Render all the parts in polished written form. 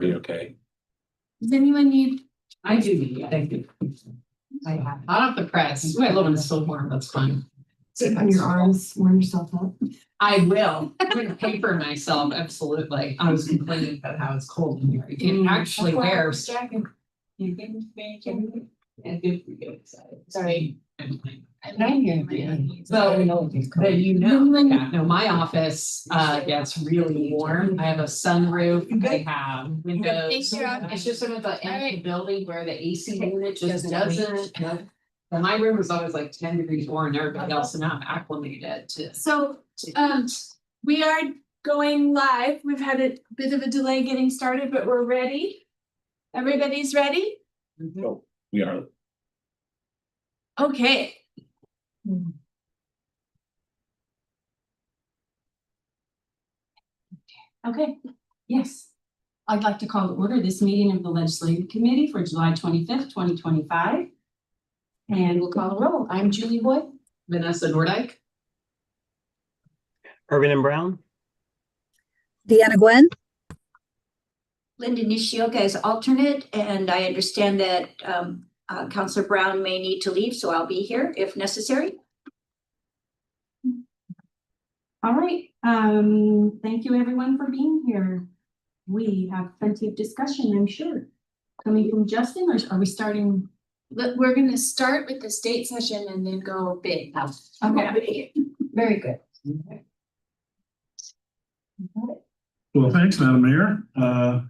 Are you okay? Does anyone need? I do need, thank you. I have, hot off the press. Ooh, I love when it's so warm, that's fine. Sit on your arms, warm yourself up. I will. I'm gonna paper myself, absolutely. I was complaining about how it's cold in here. You can actually wear. You can make it. And good for you. Sorry. I'm not here. So, but you know, yeah, no, my office gets really warm. I have a sunroof, I have windows. Thanks, you're on. It's just sort of the end of the building where the AC unit just doesn't. And my room is always like 10 degrees warm and everybody else, and I'm acclimated to. So, we are going live. We've had a bit of a delay getting started, but we're ready. Everybody's ready? No, we are. Okay. Okay, yes. I'd like to call to order this meeting of the Legislative Committee for July 25th, 2025. And we'll call the roll. I'm Julie Boyd. Vanessa Nordyke. Urban and Brown. Deanna Gwen. Linda Nishioka as alternate, and I understand that Councillor Brown may need to leave, so I'll be here if necessary. All right, thank you everyone for being here. We have plenty of discussion, I'm sure. Coming from Justin, or are we starting? We're gonna start with the state session and then go big. Okay, very good. Well, thanks, Madam Mayor,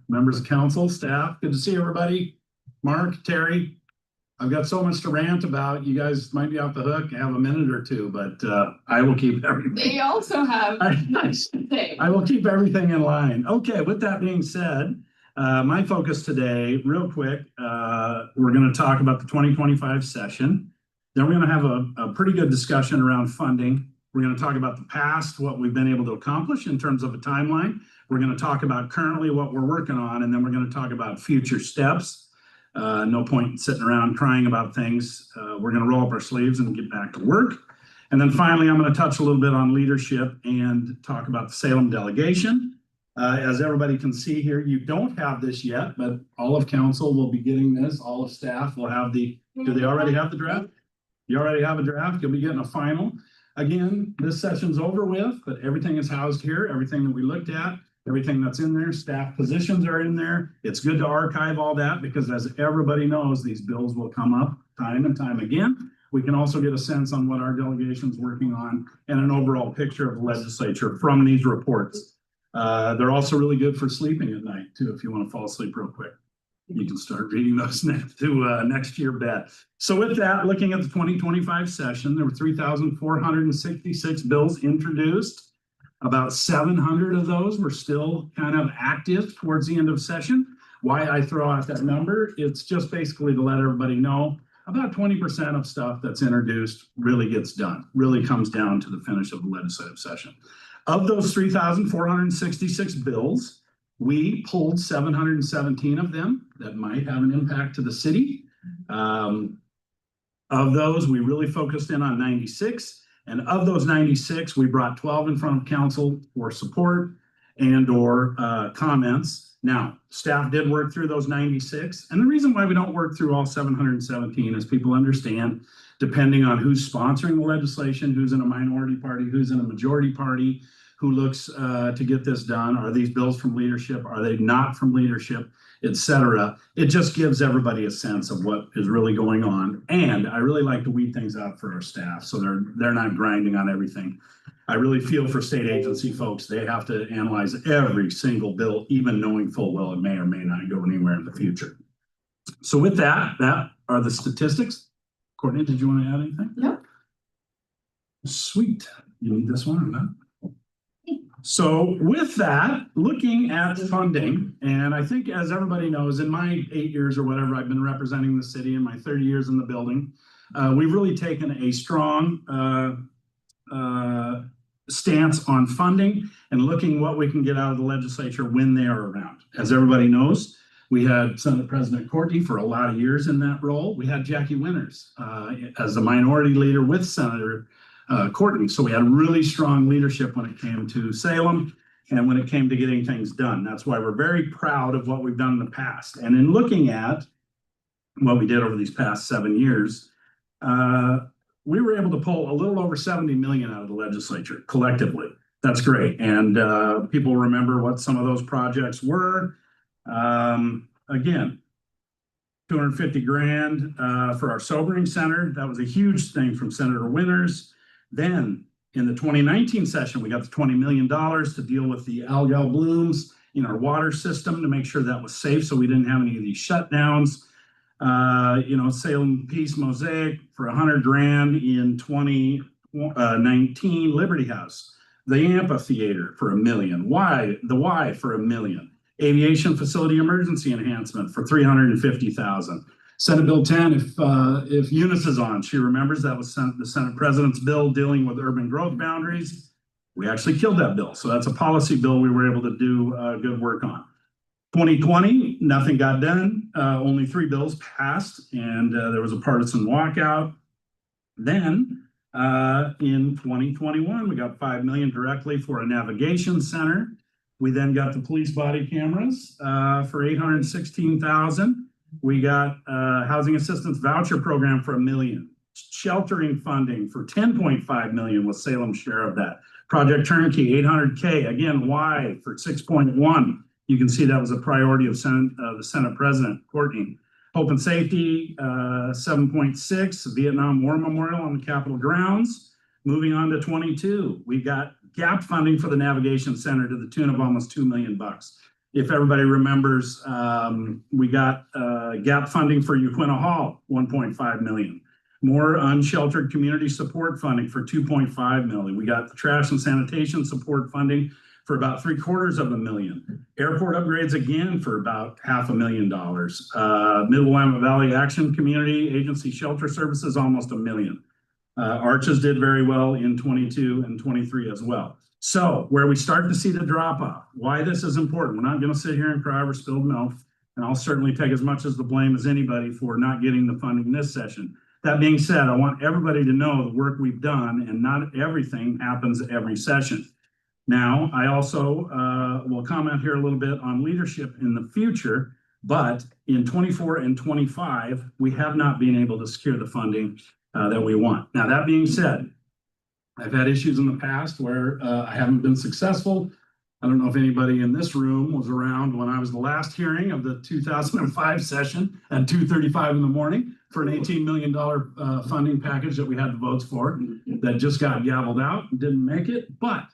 members of council, staff, good to see everybody. Mark, Terry, I've got so much to rant about. You guys might be off the hook, have a minute or two, but I will keep everything. They also have. I will keep everything in line. Okay, with that being said, my focus today, real quick, we're going to talk about the 2025 session. Then we're going to have a pretty good discussion around funding. We're going to talk about the past, what we've been able to accomplish in terms of a timeline. We're going to talk about currently what we're working on, and then we're going to talk about future steps. No point in sitting around crying about things. We're going to roll up our sleeves and get back to work. And then finally, I'm going to touch a little bit on leadership and talk about the Salem delegation. As everybody can see here, you don't have this yet, but all of council will be getting this. All of staff will have the, do they already have the draft? You already have a draft. You'll be getting a final. Again, this session's over with, but everything is housed here. Everything that we looked at, everything that's in there, staff positions are in there. It's good to archive all that because as everybody knows, these bills will come up time and time again. We can also get a sense on what our delegation's working on and an overall picture of the legislature from these reports. They're also really good for sleeping at night too, if you want to fall asleep real quick. You can start reading those next year bed. So with that, looking at the 2025 session, there were 3,466 bills introduced. About 700 of those were still kind of active towards the end of session. Why I throw out that number, it's just basically to let everybody know about 20% of stuff that's introduced really gets done, really comes down to the finish of the legislative session. Of those 3,466 bills, we pulled 717 of them that might have an impact to the city. Of those, we really focused in on 96. And of those 96, we brought 12 in front of council for support and or comments. Now, staff did work through those 96. And the reason why we don't work through all 717 is people understand, depending on who's sponsoring the legislation, who's in a minority party, who's in a majority party, who looks to get this done. Are these bills from leadership? Are they not from leadership, etc.? It just gives everybody a sense of what is really going on. And I really like to weed things out for our staff so they're not grinding on everything. I really feel for state agency folks. They have to analyze every single bill, even knowing full well it may or may not go anywhere in the future. So with that are the statistics. Courtney, did you want to add anything? No. Sweet. You need this one or not? So with that, looking at funding, and I think as everybody knows, in my 8 years or whatever, I've been representing the city in my 30 years in the building, we've really taken a strong stance on funding and looking what we can get out of the legislature when they are around. As everybody knows, we had Senate President Courtney for a lot of years in that role. We had Jackie Winters as the minority leader with Senator Courtney. So we had really strong leadership when it came to Salem. and when it came to getting things done. That's why we're very proud of what we've done in the past. And in looking at what we did over these past 7 years, we were able to pull a little over 70 million out of the legislature collectively. That's great. And people remember what some of those projects were. Again, 250 grand for our sobering center. That was a huge thing from Senator Winters. Then in the 2019 session, we got the $20 million to deal with the algal blooms in our water system to make sure that was safe, so we didn't have any of these shutdowns. Salem Peace Mosaic for 100 grand in 2019. Liberty House, the amphitheater for $1 million. The Y for $1 million. Aviation Facility Emergency Enhancement for $350,000. Senate Bill 10, if Eunice is on, she remembers that was the Senate President's bill dealing with urban growth boundaries. We actually killed that bill. So that's a policy bill we were able to do good work on. 2020, nothing got done. Only 3 bills passed, and there was a partisan walkout. Then in 2021, we got $5 million directly for a navigation center. We then got the police body cameras for $816,000. We got housing assistance voucher program for $1 million. Sheltering funding for $10.5 million was Salem's share of that. Project Turnkey, $800K. Again, Y for 6.1. You can see that was a priority of the Senate President, Courtney. Hope and Safety, 7.6. Vietnam War Memorial on the Capitol grounds. Moving on to 22, we got gap funding for the Navigation Center to the tune of almost $2 million. If everybody remembers, we got gap funding for Uquina Hall, $1.5 million. More unsheltered community support funding for $2.5 million. We got the trash and sanitation support funding for about $750,000. Airport upgrades again for about $500,000. Mid-Willamette Valley Action Community Agency Shelter Services, almost $1 million. Arches did very well in 22 and 23 as well. So where we start to see the drop off, why this is important, we're not going to sit here and cry over spilled milk, and I'll certainly take as much as the blame as anybody for not getting the funding this session. That being said, I want everybody to know the work we've done, and not everything happens every session. Now, I also will comment here a little bit on leadership in the future, but in 24 and 25, we have not been able to secure the funding that we want. Now, that being said, I've had issues in the past where I haven't been successful. I don't know if anybody in this room was around when I was the last hearing of the 2005 session at 2:35 in the morning for an $18 million funding package that we had the votes for that just got gavelled out and didn't make it. But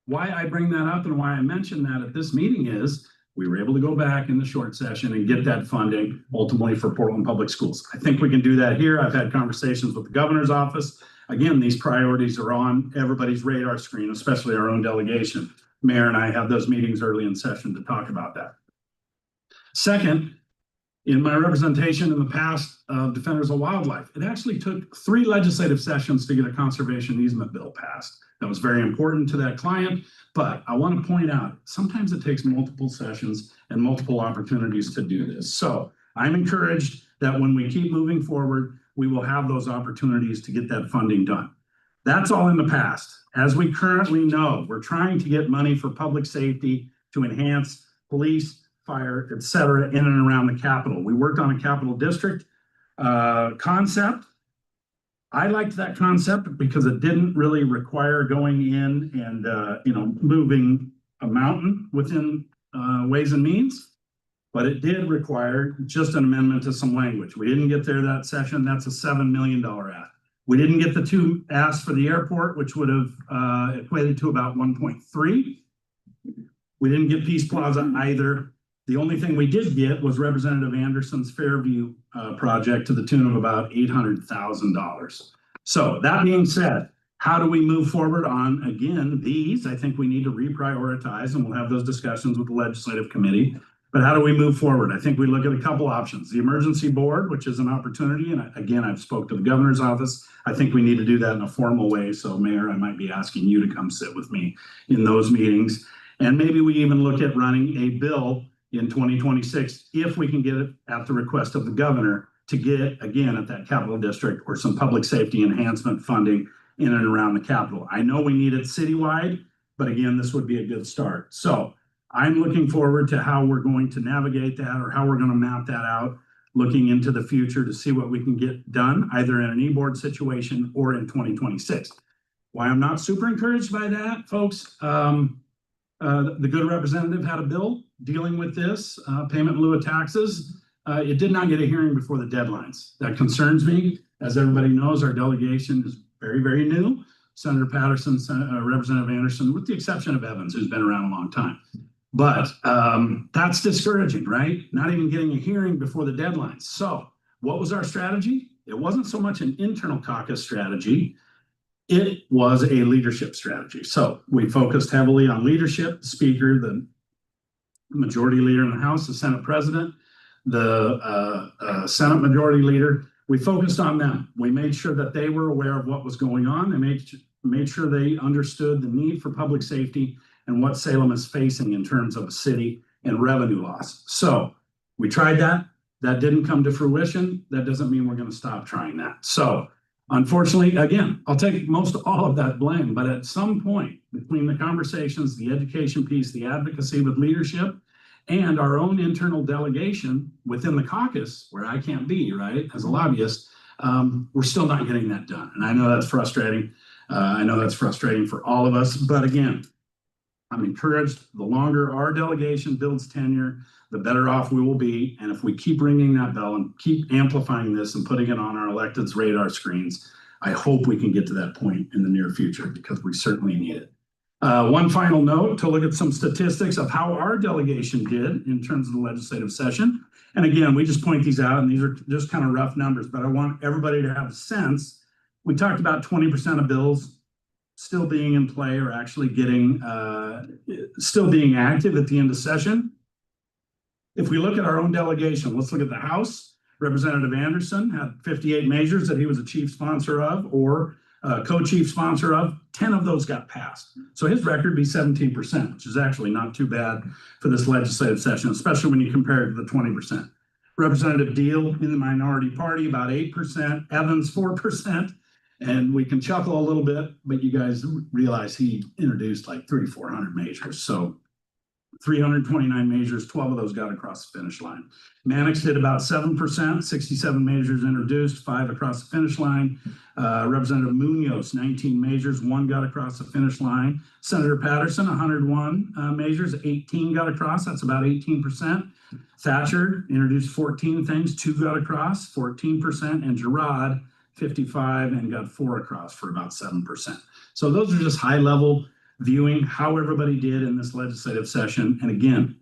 why I bring that up and why I mention that at this meeting is we were able to go back in the short session and get that funding ultimately for Portland Public Schools. I think we can do that here. I've had conversations with the governor's office. Again, these priorities are on everybody's radar screen, especially our own delegation. Mayor and I have those meetings early in session to talk about that. Second, in my representation in the past of Defenders of Wildlife, it actually took 3 legislative sessions to get a conservation easement bill passed. That was very important to that client, but I want to point out, sometimes it takes multiple sessions and multiple opportunities to do this. So I'm encouraged that when we keep moving forward, we will have those opportunities to get that funding done. That's all in the past. As we currently know, we're trying to get money for public safety to enhance police, fire, et cetera, in and around the Capitol. We worked on a Capitol District concept. I liked that concept because it didn't really require going in and moving a mountain within Ways and Means, but it did require just an amendment to some language. We didn't get there that session. That's a $7 million ask. We didn't get the 2 asks for the airport, which would have equated to about 1.3. We didn't get Peace Plaza either. The only thing we did get was Representative Anderson's Fairview project to the tune of about $800,000. So that being said, how do we move forward on, again, these? I think we need to reprioritize, and we'll have those discussions with the legislative committee. But how do we move forward? I think we look at a couple options. The emergency board, which is an opportunity. And again, I've spoke to the governor's office. I think we need to do that in a formal way. So Mayor, I might be asking you to come sit with me in those meetings. And maybe we even look at running a bill in 2026, if we can get it at the request of the governor to get, again, at that Capitol District or some public safety enhancement funding in and around the Capitol. I know we need it citywide, But again, this would be a good start. So I'm looking forward to how we're going to navigate that or how we're going to map that out, looking into the future to see what we can get done, either in an e-board situation or in 2026. Why I'm not super encouraged by that, folks, the good representative had a bill dealing with this, payment in lieu of taxes. It did not get a hearing before the deadlines. That concerns me. As everybody knows, our delegation is very, very new. Senator Patterson, Representative Anderson, with the exception of Evans, who's been around a long time. But that's discouraging, right? Not even getting a hearing before the deadlines. So what was our strategy? It wasn't so much an internal caucus strategy. It was a leadership strategy. So we focused heavily on leadership, the speaker, the majority leader in the House, the Senate president, the Senate majority leader. We focused on them. We made sure that they were aware of what was going on and made sure they understood the need for public safety and what Salem is facing in terms of a city and revenue loss. So we tried that. That didn't come to fruition. That doesn't mean we're going to stop trying that. So unfortunately, again, I'll take most all of that blame, but at some point between the conversations, the education piece, the advocacy with leadership, and our own internal delegation within the caucus, where I can't be, right, as a lobbyist, we're still not getting that done. And I know that's frustrating. I know that's frustrating for all of us. But again, I'm encouraged. The longer our delegation builds tenure, the better off we will be. And if we keep ringing that bell and keep amplifying this and putting it on our electeds' radar screens, I hope we can get to that point in the near future, because we certainly need it. One final note to look at some statistics of how our delegation did in terms of the legislative session. And again, we just point these out, and these are just kind of rough numbers, but I want everybody to have a sense. We talked about 20% of bills still being in play or actually getting, still being active at the end of session. If we look at our own delegation, let's look at the House. Representative Anderson had 58 measures that he was a chief sponsor of or co-chief sponsor of. 10 of those got passed. So his record would be 17%, which is actually not too bad for this legislative session, especially when you compare it to the 20%. Representative Deal in the minority party, about 8%, Evans 4%. And we can chuckle a little bit, but you guys realize he introduced like 300-400 measures. So 329 measures, 12 of those got across the finish line. Mannix did about 7%, 67 measures introduced, 5 across the finish line. Representative Munoz, 19 measures, 1 got across the finish line. Senator Patterson, 101 measures, 18 got across, that's about 18%. Thatcher introduced 14 things, 2 got across, 14%, and Girard, 55 and got 4 across for about 7%. So those are just high level viewing how everybody did in this legislative session. And again,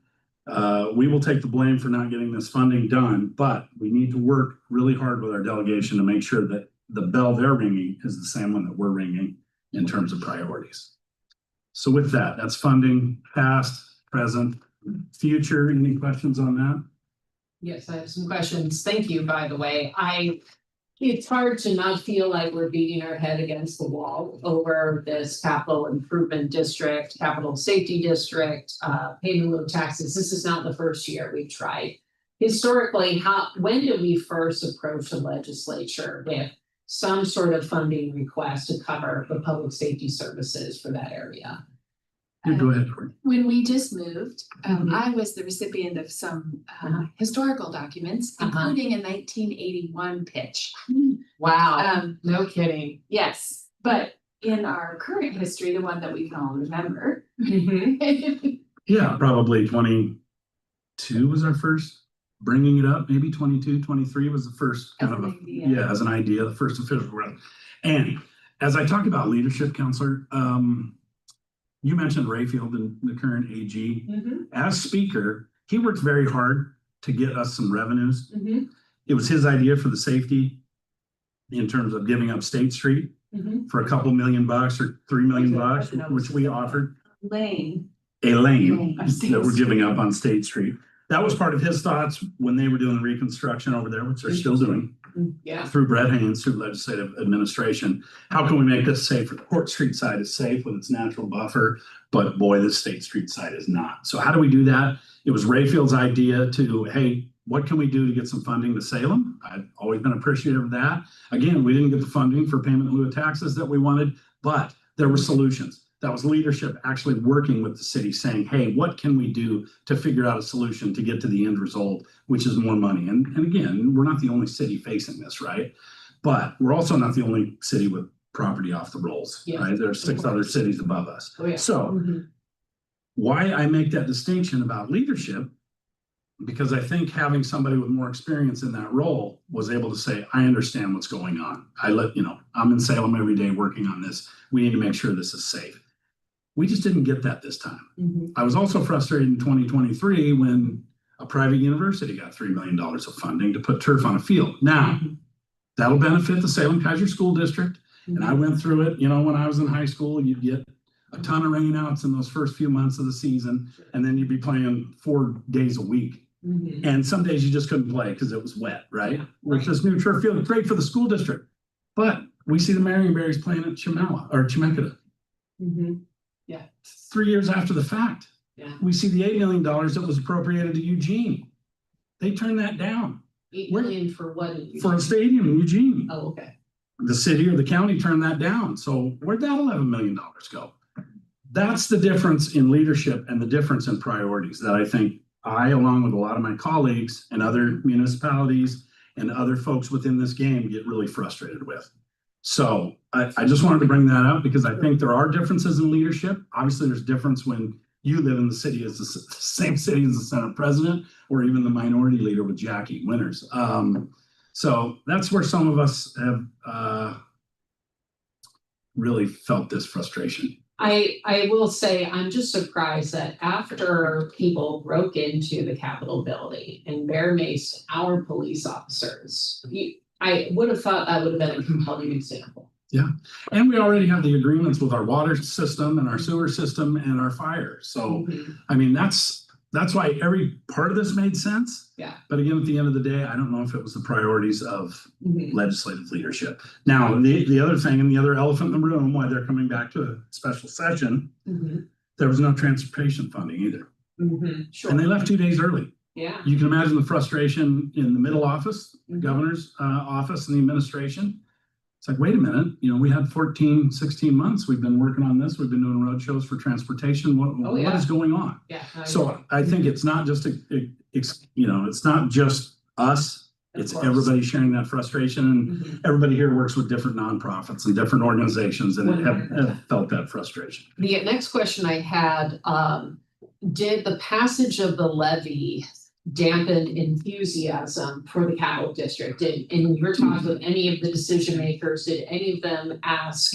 we will take the blame for not getting this funding done, but we need to work really hard with our delegation to make sure that the bell they're ringing is the same one that we're ringing in terms of priorities. So with that, that's funding, past, present, future. Any questions on that? Yes, I have some questions. Thank you, by the way. It's hard to not feel like we're beating our head against the wall over this capital improvement district, capital safety district, payment in lieu of taxes. This is not the first year we've tried. Historically, when did we first approach the legislature with some sort of funding request to cover the public safety services for that area? Yeah, go ahead, Cory. When we just moved, Mhm. I was the recipient of some historical documents, including a 1981 pitch. Wow, no kidding. Yes, but in our current history, the one that we can all remember. Yeah, probably 22 was our first bringing it up. Maybe 22, 23 was the first kind of, as an idea, the first official run. And as I talk about leadership, Counselor, you mentioned Rayfield and the current AG. As speaker, he worked very hard to get us some revenues. It was his idea for the safety in terms of giving up State Street for a couple $1 million or $3 million, which we offered. Lane. A lane that we're giving up on State Street. That was part of his thoughts when they were doing the reconstruction over there, which they're still doing. Yeah. Through Brett Haynes, through legislative administration. How can we make this safer? The Court Street side is safe with its natural buffer, but boy, the State Street side is not. So how do we do that? It was Rayfield's idea to, hey, what can we do to get some funding to Salem? I've always been appreciative of that. Again, we didn't get the funding for payment in lieu of taxes that we wanted, but there were solutions. That was leadership actually working with the city saying, hey, what can we do to figure out a solution to get to the end result, which is more money? And again, we're not the only city facing this, right? But we're also not the only city with property off the rolls, Yes, right? There's 6 other cities above us. Oh, yeah. So Mhm. why I make that distinction about leadership, because I think having somebody with more experience in that role was able to say, I understand what's going on. I'm in Salem every day working on this. We need to make sure this is safe. We just didn't get that this time. Mhm. I was also frustrated in 2023 when a private university got $3 million of funding to put turf on a field. Now, that'll benefit the Salem Kaiser School District. And I went through it, when I was in high school, you'd get a ton of rainouts in those first few months of the season, and then you'd be playing 4 days a week. Mhm. And some days you just couldn't play because it was wet, right? Yeah, With right. this new turf field, great for the school district. But we see the Marionberries playing at Chemeketa Mhm. Yeah. 3 years after the fact. Yeah. We see the $8 million that was appropriated to Eugene. They turned that down $8 Where- million for what? for a stadium in Eugene. Oh, okay. The city or the county turned that down. So where'd that $11 million go? That's the difference in leadership and the difference in priorities that I think I, along with a lot of my colleagues and other municipalities and other folks within this game, get really frustrated with. So I just wanted to bring that up because I think there are differences in leadership. Obviously, there's difference when you live in the city as the same city as the Senate president or even the minority leader with Jackie Winters. So that's where some of us have really felt this frustration. I will say, I'm just surprised that after people broke into the Capitol building and bear maced our police officers, I would have thought that would have been a compelling example. And we already have the agreements with our water system and our sewer system and our fire. So, Mhm. I mean, that's why every part of this made sense. Yeah. But again, at the end of the day, I don't know if it was the priorities of Mhm. legislative leadership. Now, the other thing and the other elephant in the room, why they're coming back to a special session, Mhm. there was no transportation funding either. Mhm. Sure. And they left 2 days early. Yeah. You can imagine the frustration in the middle office, the Mhm. governor's office and the administration. It's like, wait a minute, we had 14, 16 months. We've been working on this. We've been doing road shows for transportation. Oh, What yeah. is going on? Yeah. So I think it's not just, it's not just us. Of It's course. everybody sharing that frustration. And Mhm. everybody here works with different nonprofits and different organizations and have felt that frustration. The next question I had, did the passage of the levy dampen enthusiasm for the Capitol District? In your talks with any of the decision makers, did any of them ask,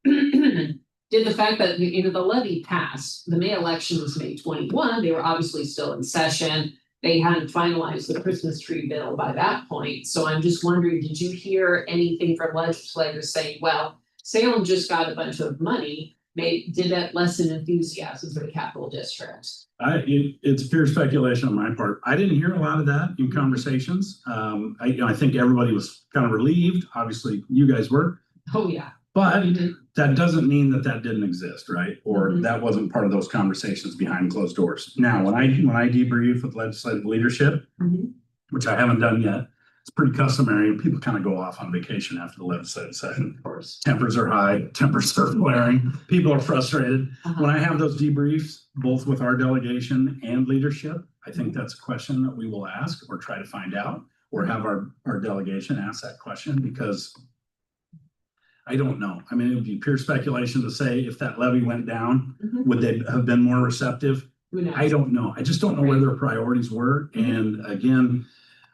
did the fact that, the levy passed, the May election was May 21, they were obviously still in session. They hadn't finalized the Christmas tree bill by that point. So I'm just wondering, did you hear anything from legislators saying, well, Salem just got a bunch of money, did that lessen enthusiasm for the Capitol District? It's pure speculation on my part. I didn't hear a lot of that in conversations. I think everybody was kind of relieved. Obviously, you guys were, Oh, yeah. but Mhm. that doesn't mean that didn't exist, right? Or Mhm. that wasn't part of those conversations behind closed doors. Now, when I debrief with legislative leadership, Mhm. which I haven't done yet, it's pretty customary. People kind of go off on vacation after the legislative session. Of course. Tempers are high, tempers are flaring, people are frustrated. Uh-huh. When I have those debriefs, both with our delegation and leadership, I think that's a question that we will ask or try to find out, or have our delegation ask that question, because I don't know. I mean, it would be pure speculation to say if that levy went down, Mhm. would they have been more receptive? Who knows? I don't know. I just don't know where their priorities were. And again,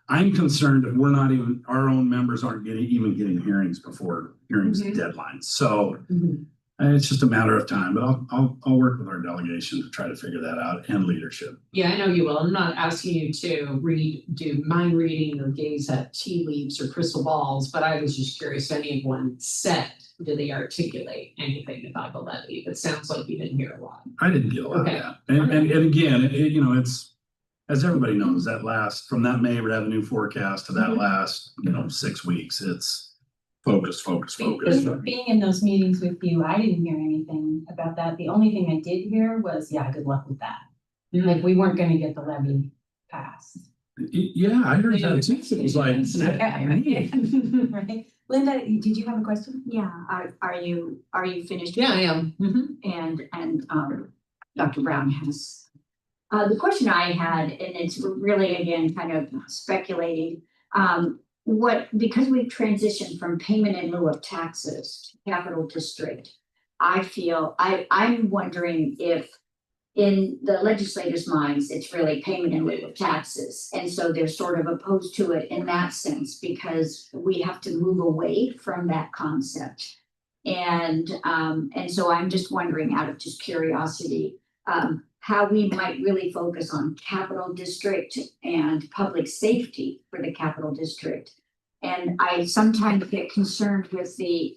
I'm concerned that our own members aren't even getting hearings before hearings Mhm. deadlines. So Mhm. it's just a matter of time, but I'll work with our delegation to try to figure that out, and leadership. Yeah, I know you will. I'm not asking you to do mind reading or gaze at tea leaves or crystal balls, but I was just curious if anyone said, did they articulate anything about the levy? It sounds like you didn't hear a lot. I didn't get a lot of Okay. that. And again, it's, as everybody knows, from that May revenue forecast to that Mhm. last, 6 weeks, it's focus. Being in those meetings with you, I didn't hear anything about that. The only thing I did hear was, yeah, good luck with that. Like, we weren't gonna get the levy passed. Yeah, I heard that too. It was like, Okay, right? Linda, did you have a question? Yeah, are you finished? Yeah, I am. And Dr. Brown has. The question I had, and it's really again kind of speculating, because we've transitioned from payment in lieu of taxes to capital district, I'm wondering if in the legislators' minds, it's really payment in lieu of taxes. And so they're sort of opposed to it in that sense, because we have to move away from that concept. And so I'm just wondering, out of just curiosity, how we might really focus on capital district and public safety for the capital district. And I sometimes get concerned with the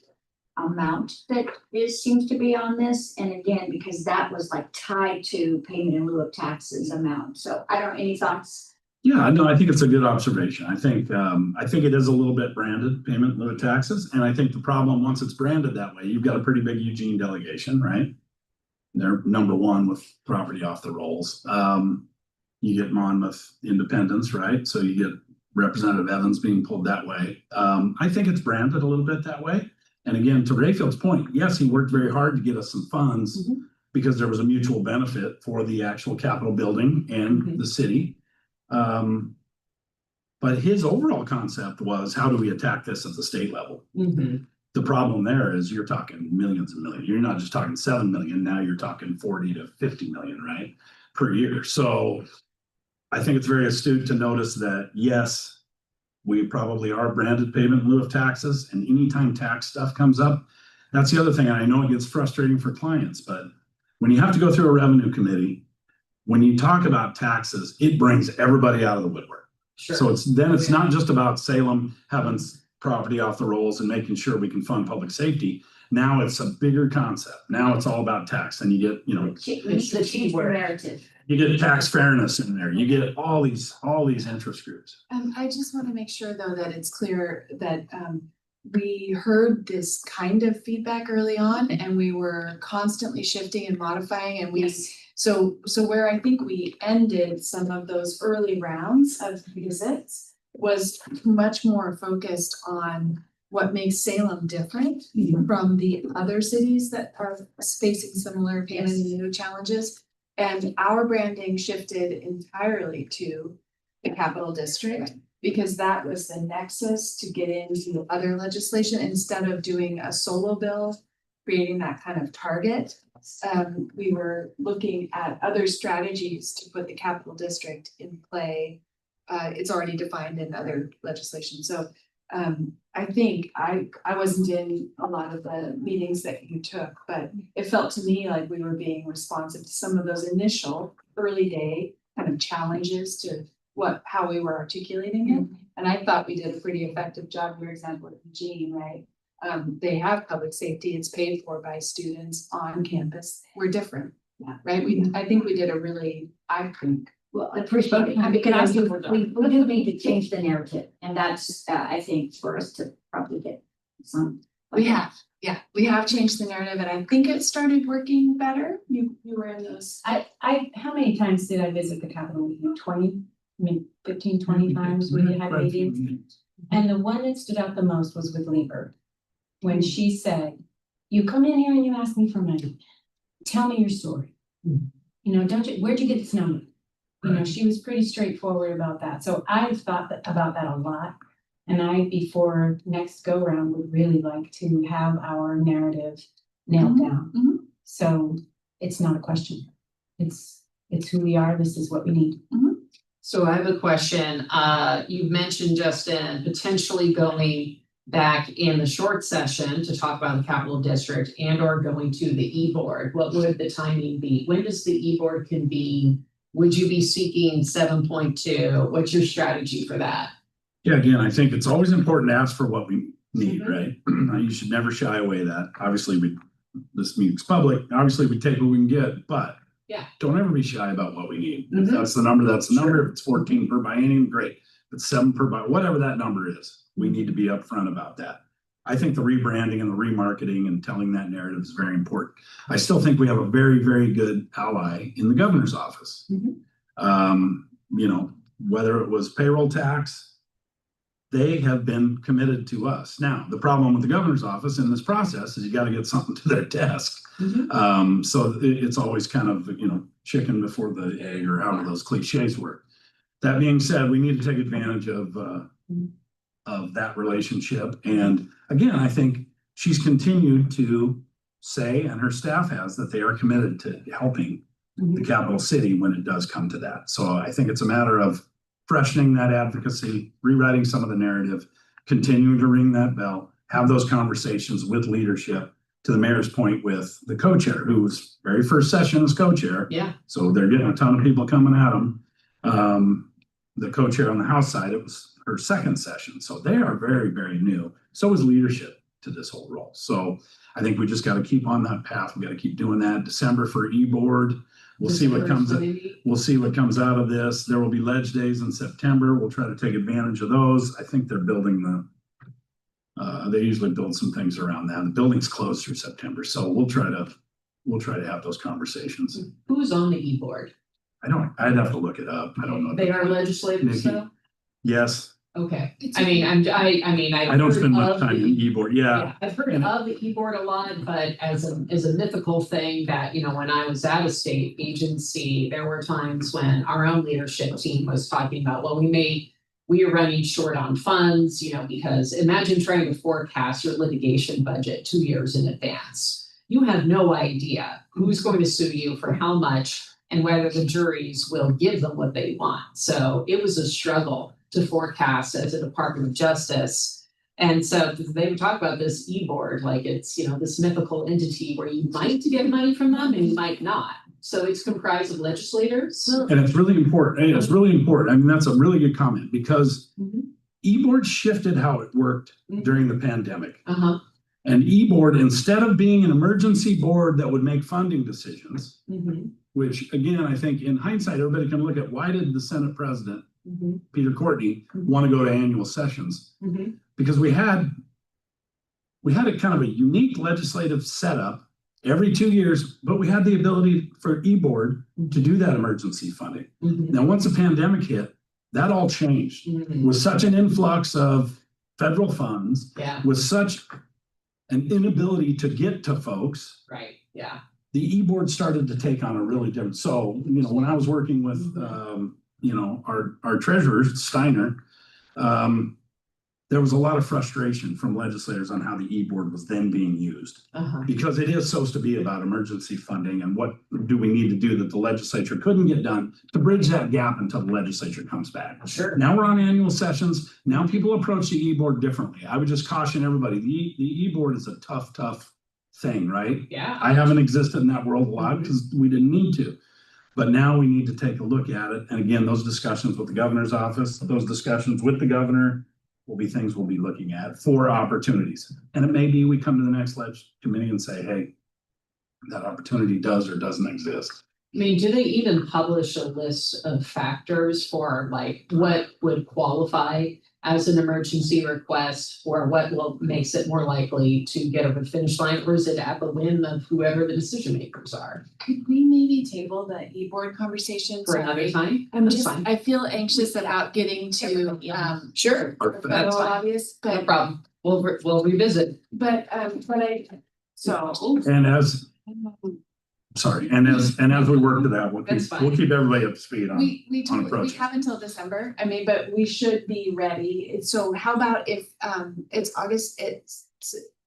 amount that seems to be on this. And again, because that was like tied to payment in lieu of taxes amount. So I don't know, any thoughts? Yeah, no, I think it's a good observation. I think it is a little bit branded payment in lieu of taxes. And I think the problem, once it's branded that way, you've got a pretty big Eugene delegation, right? They're number one with property off the rolls. You get Monmouth Independence, right? So you get Representative Evans being pulled that way. I think it's branded a little bit that way. And again, to Rayfield's point, yes, he worked very hard to get us some funds because there was a mutual benefit for the actual Capitol building and the city. But his overall concept was, how do we attack this at the state level? The problem there is you're talking millions and millions. You're not just talking 7 million. Now you're talking 40 to 50 million, right? Per year. So I think it's very astute to notice that, yes, we probably are branded payment in lieu of taxes, and anytime tax stuff comes up, that's the other thing. I know it gets frustrating for clients, but when you have to go through a revenue committee, when you talk about taxes, it brings everybody out of the woodwork. Sure. So it's not just about Salem having property off the rolls and making sure we can fund public safety. Now it's a bigger concept. Now it's all about tax, and you get, It's the change the narrative. you get tax fairness in there. You get all these interest groups. I just want to make sure though that it's clear that we heard this kind of feedback early on, and we were constantly shifting and modifying, and so where I think we ended some of those early rounds of visits was much more focused on what makes Salem different from the other cities that are facing similar payment in lieu challenges. And our branding shifted entirely to the capital district, because that was the nexus to get into other legislation instead of doing a solo bill, creating that kind of target. We were looking at other strategies to put the capital district in play. It's already defined in other legislation. So I think I wasn't in a lot of the meetings that you took, but it felt to me like we were being responsive to some of those initial early day kind of challenges to how we were articulating it. And I thought we did a pretty effective job. Your example of Eugene, right? They have public safety. It's paid for by students on campus. We're different, right? I think we did Well, I appreciate it, because we do need to change the narrative, and that's, I think, for us to probably get some. we have changed the narrative, and I think it started working better. You were in those. How many times did I visit the Capitol meeting? 15, 20 times we had meetings. And the one that stood out the most was with Lieber. When she said, you come in here and you ask me for money. Tell me your story. Where'd you get this number? She was pretty straightforward about that. So I've thought about that a lot. And before next go round, would really like to have our narrative nailed down. So it's not a question. It's who we are. This is what we need. So I have a question. You mentioned, Justin, potentially going back in the short session to talk about the Capital District and or going to the e-board. What would the timing be? When does the e-board convene? Would you be seeking 7.2? What's your strategy for that? Yeah, again, I think it's always important to ask for what we need, right? You should never shy away that. Obviously, this meeting's public. Obviously, we take what we can get, but don't ever be shy about what we need. If that's the number, that's the number. If it's 14 per biennium, great. If it's 7 per whatever that number is, we need to be upfront about that. I think the rebranding and the remarketing and telling that narrative is very important. I still think we have a very, very good ally in the governor's office. Whether it was payroll tax, they have been committed to us. Now, the problem with the governor's office in this process is you got to get something to their desk. So it's always kind of, chicken before the egg, or however those cliches work. That being said, we need to take advantage of that relationship. And again, I think she's continued to say, and her staff has, that they are committed to helping the capital city when it does come to that. So I think it's a matter of freshening that advocacy, rewriting some of the narrative, continuing to ring that bell, have those conversations with leadership. To the mayor's point with the co-chair, whose very first session as co-chair. Yeah. So they're getting a ton of people coming at them. The co-chair on the House side, it was her second session. So they are very, very new. So is leadership to this whole role. So I think we just got to keep on that path. We got to keep doing that. December for e-board. We'll see what comes. We'll see what comes out of this. There will be ledge days in September. We'll try to take advantage of those. I think they're building they usually build some things around that. The building's closed through September, so we'll try to have those conversations. Who's on the e-board? I'd have to look it up. I don't know. They are legislators, Nikki. though? Yes, Okay, I mean, I've I don't spend heard much of time in the- e-board. Yeah, I've heard And- of the e-board a lot, but as a mythical thing that, when I was at a state agency, there were times when our own leadership team was talking about, well, we are running short on funds, because imagine trying to forecast your litigation budget 2 years in advance. You have no idea who's going to sue you for how much and whether the juries will give them what they want. So it was a struggle to forecast as a Department of Justice. And so they would talk about this e-board, like it's, this mythical entity where you might get money from them and you might not. So it's comprised of legislators. and it's really important. It's really important. I mean, that's a really good comment because e-board shifted how it worked during the pandemic. Uh-huh. And e-board, instead of being an emergency board that would make funding decisions, which again, I think in hindsight, everybody can look at why did the Senate president, Peter Courtney, want to go to annual sessions? Because we had a kind of a unique legislative setup every 2 years, but we had the ability for e-board to do that emergency funding. Now, once the pandemic hit, that all changed. With such an influx of federal funds, Yeah, with such an inability to get to folks, right, yeah. the e-board started to take on a really different, so, when I was working with, our treasurer, Steiner, there was a lot of frustration from legislators on how the e-board was then being used. Uh-huh. Because it is supposed to be about emergency funding and what do we need to do that the legislature couldn't get done to bridge that gap until the legislature comes back. Sure. Now we're on annual sessions. Now people approach the e-board differently. I would just caution everybody, the e-board is a tough thing, right? Yeah. I haven't existed in that world a lot because we didn't need to. But now we need to take a look at it. And again, those discussions with the governor's office, those discussions with the governor will be things we'll be looking at for opportunities. And it may be we come to the next committee and say, hey, that opportunity does or doesn't exist. I mean, do they even publish a list of factors for like what would qualify as an emergency request or what makes it more likely to get over the finish line, or is it at the whim of whoever the decision makers are Could we maybe table the e-board conversation? for another time? I'm That's just, fine. I feel anxious about getting to, Sure, the that's federal fine, obvious, no but, problem. We'll revisit. And as we work to that, That's fine. we'll keep everybody up to speed on. we on we approaches. have until December, but we should be ready. So how about if, it's August,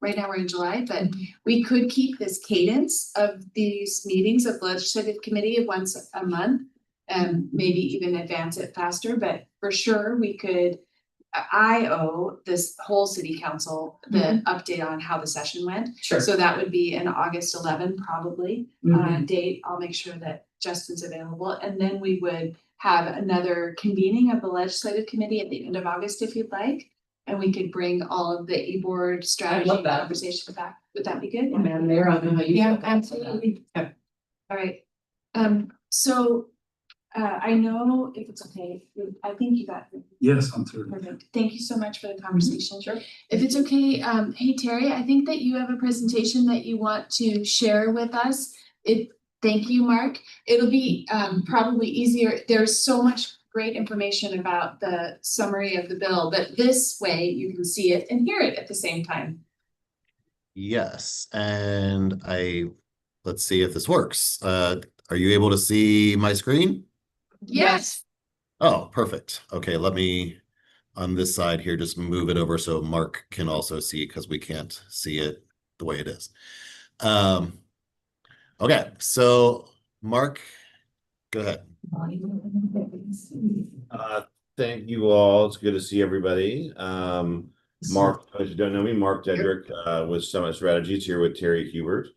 right now we're in July, but we could keep this cadence of these meetings of legislative committee once a month. And maybe even advance it faster, but for sure we could, I owe this whole city council the update on how the session went. Sure. So that would be an August 11 probably date. I'll make sure that Justin's available. And then we would have another convening of the legislative committee at the end of August if you'd like. And we could bring all of the e-board strategy love that. conversation back. Would that be good? Madam Mayor, I don't know how you. Yeah, feel about that. absolutely. Okay. All right. So I know if it's okay, I think you got it. Yes, I'm through. Perfect. Thank you so much for the conversation. Sure. If it's okay, hey Terry, I think that you have a presentation that you want to share with us. Thank you, Mark. It'll be probably easier. There's so much great information about the summary of the bill, but this way you can see it and hear it at the same time. Yes, and let's see if this works. Are you able to see my screen? Yes. Oh, perfect. Okay, let me, on this side here, just move it over so Mark can also see, because we can't see it the way it is. Okay, so Mark, go ahead. Thank you all. It's good to see everybody. Mark, if you don't know me, Mark Dedrick, with Summit Strategies, here with Terry Hubert.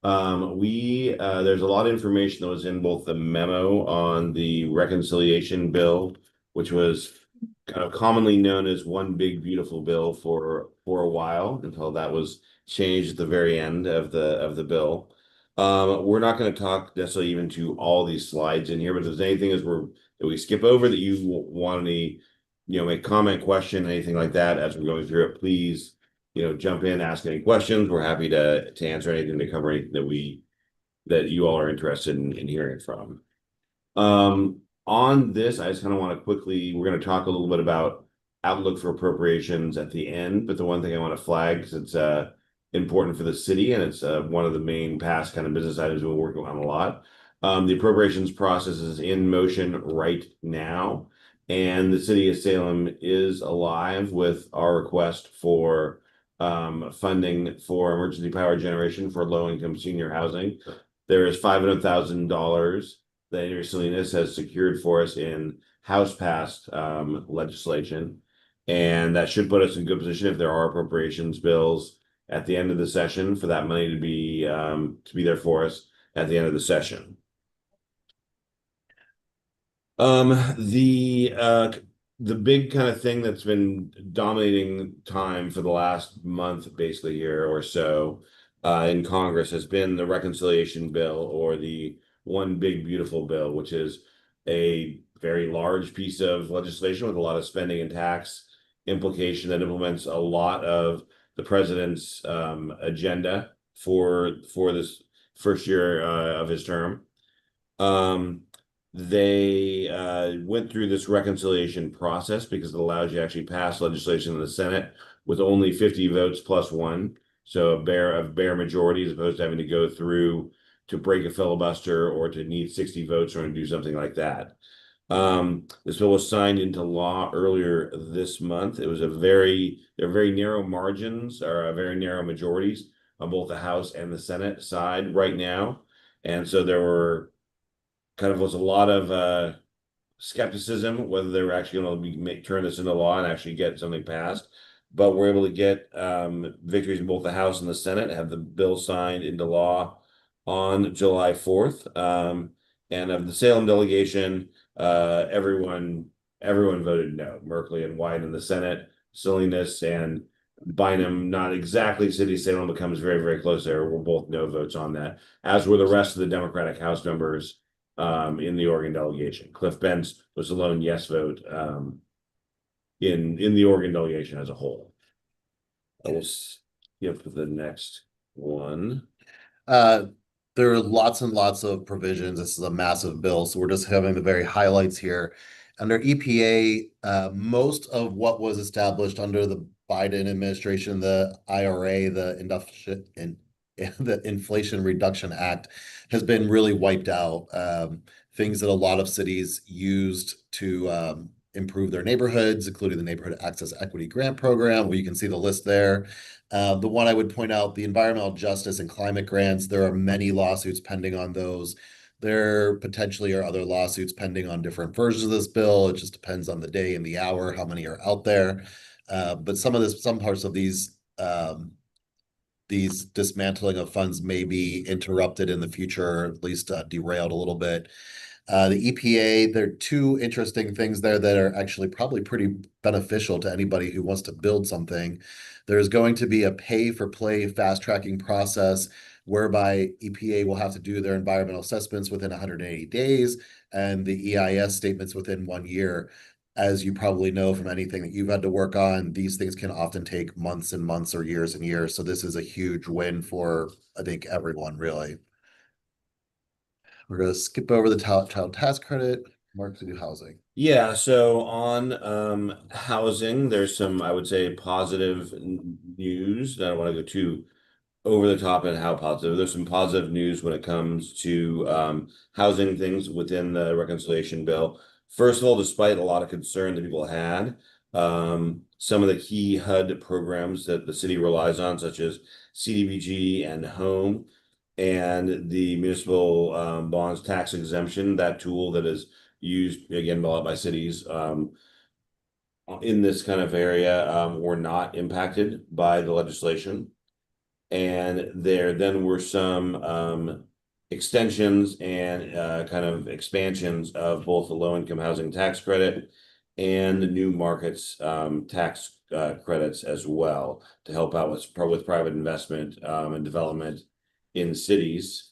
There's a lot of information that was in both the memo on the reconciliation bill, which was kind of commonly known as one big beautiful bill for a while, until that was changed at the very end of the bill. We're not going to talk necessarily even to all these slides in here, but if there's anything that we skip over that you want any, make comment, question, anything like that as we're going through it, please, jump in, ask any questions. We're happy to answer anything, to cover anything that you all are interested in hearing from. On this, I just kind of want to quickly, we're going to talk a little bit about outlook for appropriations at the end, but the one thing I want to flag, because it's important for the city, and it's one of the main past kind of business items we're working on a lot. The appropriations process is in motion right now, and the city of Salem is alive with our request for funding for emergency power generation for low-income senior housing. There is $500,000 that Andrea Salinas has secured for us in House-passed legislation, and that should put us in good position if there are appropriations bills at the end of the session for that money to be there for us at the end of the session. The big kind of thing that's been dominating time for the last month, basically here or so, in Congress has been the reconciliation bill, or the one big beautiful bill, which is a very large piece of legislation with a lot of spending and tax implication that implements a lot of the president's agenda for this first year of his term. They went through this reconciliation process because it allows you to actually pass legislation in the Senate with only 50 votes plus one, so a bare majority, as opposed to having to go through to break a filibuster or to need 60 votes or to do something like that. This bill was signed into law earlier this month. It was there are very narrow margins, or very narrow majorities on both the House and the Senate side right now, and so there was a lot of skepticism whether they were actually going to turn this into law and actually get something passed. But we're able to get victories in both the House and the Senate, have the bill signed into law on July 4th. And of the Salem delegation, everyone voted no. Merkley and White in the Senate, Salinas and Bynum, not exactly City of Salem, but comes very, very close there. Were both no votes on that, as were the rest of the Democratic House members in the Oregon delegation. Cliff Bentz was the lone yes vote in the Oregon delegation as a whole. I'll skip the next one. There are lots and lots of provisions. This is a massive bill, so we're just having the very highlights here. Under EPA, most of what was established under the Biden administration, the IRA, the Inflation Reduction Act, has been really wiped out. Things that a lot of cities used to improve their neighborhoods, including the Neighborhood Access Equity Grant Program, where you can see the list there. The one I would point out, the environmental justice and climate grants, there are many lawsuits pending on those. There potentially are other lawsuits pending on different versions of this bill. It just depends on the day and the hour, how many are out there. But some parts of these dismantling of funds may be interrupted in the future, or at least derailed a little bit. The EPA, there are two interesting things there that are actually probably pretty beneficial to anybody who wants to build something. There's going to be a pay-for-play fast-tracking process whereby EPA will have to do their environmental assessments within 180 days and the EIS statements within 1 year. As you probably know from anything that you've had to work on, these things can often take months and months or years and years. So this is a huge win for, I think, everyone, really. We're going to skip over the child tax credit. Mark, to do housing. Yeah, so on housing, there's some, I would say, positive news. I don't want to go too over the top and how positive. There's some positive news when it comes to housing things within the reconciliation bill. First of all, despite a lot of concern that people had, some of the key HUD programs that the city relies on, such as CDBG and Home, and the municipal bonds tax exemption, that tool that is used again a lot by cities in this kind of area, were not impacted by the legislation. And there then were some extensions and kind of expansions of both the low-income housing tax credit and the new markets tax credits as well, to help out with private investment and development in cities.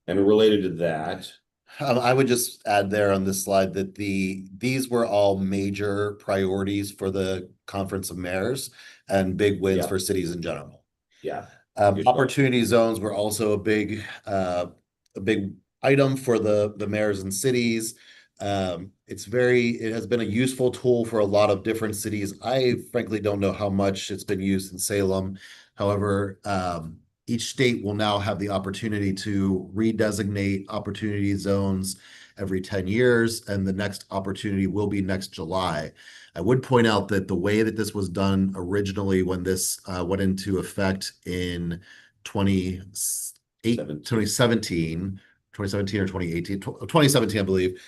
And related to that, I would just add there on this slide that these were all major priorities for the Conference of Mayors and big wins Yeah. for cities in general. yeah, Good call. Opportunity zones were also a big item for the mayors and cities. It has been a useful tool for a lot of different cities. I frankly don't know how much it's been used in Salem. However, each state will now have the opportunity to redesignate opportunity zones every 10 years, and the next opportunity will be next July. I would point out that the way that this was done originally, when this went into effect in 2017 or 2018, 2017, I believe,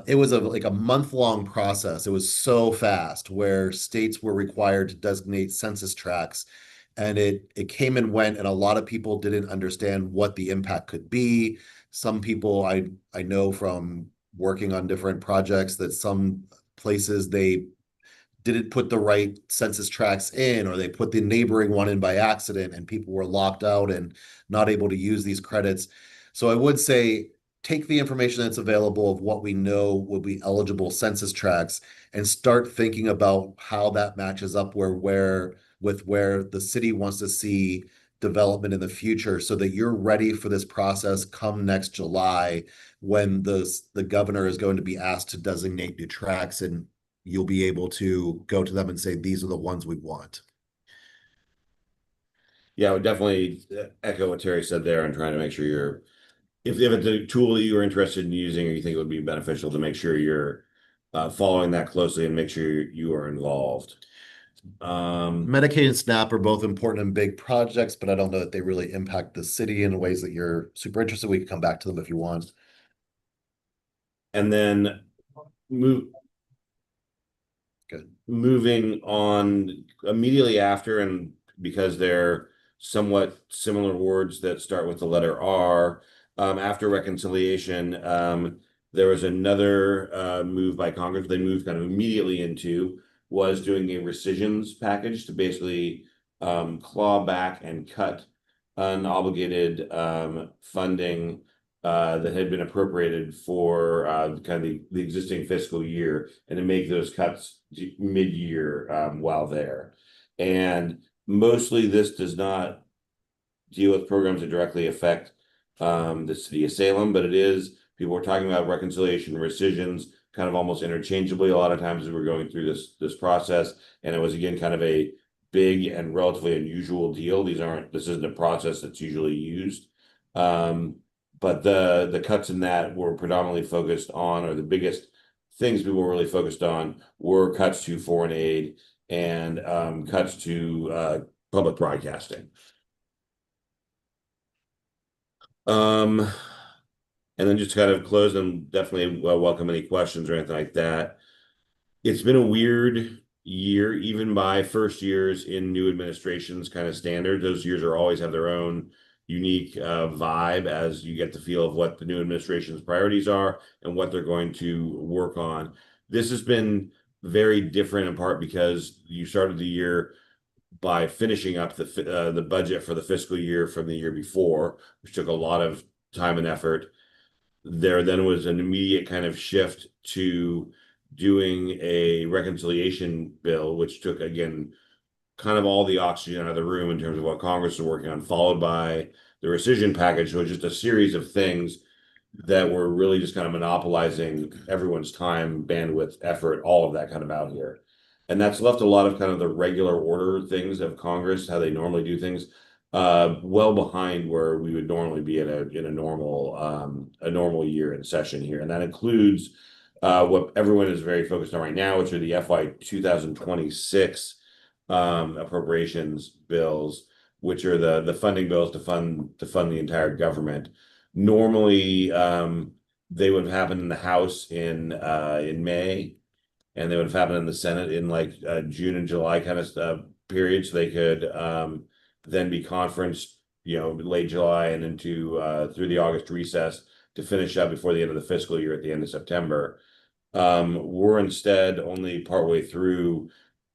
it was like a month-long process. It was so fast, where states were required to designate census tracts, and it came and went, and a lot of people didn't understand what the impact could be. Some people I know from working on different projects that some places they didn't put the right census tracts in, or they put the neighboring one in by accident, and people were locked out and not able to use these credits. So I would say take the information that's available of what we know will be eligible census tracts and start thinking about how that matches up with where the city wants to see development in the future, so that you're ready for this process come next July, when the governor is going to be asked to designate new tracts, and you'll be able to go to them and say, these are the ones we want. Yeah, I would definitely echo what Terry said there, and trying to make sure if it's a tool that you're interested in using, or you think it would be beneficial, to make sure you're following that closely and make sure you are involved. Medicaid and SNAP are both important and big projects, but I don't know that they really impact the city in ways that you're super interested. We can come back to them if you want. And then moving on immediately after, and because they're somewhat similar words that start with the letter R, after reconciliation, there was another move by Congress. They moved kind of immediately into was doing a rescissions package to basically claw back and cut unobligated funding that had been appropriated for kind of the existing fiscal year, and to make those cuts mid-year while there. And mostly this does not deal with programs that directly affect the city of Salem, but people are talking about reconciliation and rescissions kind of almost interchangeably a lot of times as we're going through this process. And it was, again, kind of a big and relatively unusual deal. This isn't a process that's usually used. But the cuts in that were predominantly focused on, or the biggest things people were really focused on, were cuts to foreign aid and cuts to public broadcasting. And then just to kind of close, and definitely welcome any questions or anything like that. It's been a weird year, even by first years in new administrations kind of standard. Those years always have their own unique vibe, as you get the feel of what the new administration's priorities are and what they're going to work on. This has been very different, in part because you started the year by finishing up the budget for the fiscal year from the year before, which took a lot of time and effort. There then was an immediate kind of shift to doing a reconciliation bill, which took, again, kind of all the oxygen out of the room in terms of what Congress is working on, followed by the rescission package, which is just a series of things that we're really just kind of monopolizing everyone's time, bandwidth, effort, all of that kind of out here. And that's left a lot of kind of the regular order things of Congress, how they normally do things, well behind where we would normally be in a normal year in session here. And that includes what everyone is very focused on right now, which are the FY 2026 appropriations bills, which are the funding bills to fund the entire government. Normally, they would have happened in the House in May, and they would have happened in the Senate in like June and July kind of period, so they could then be conferenced, late July and into through the August recess to finish up before the end of the fiscal year at the end of September. We're instead only partway through.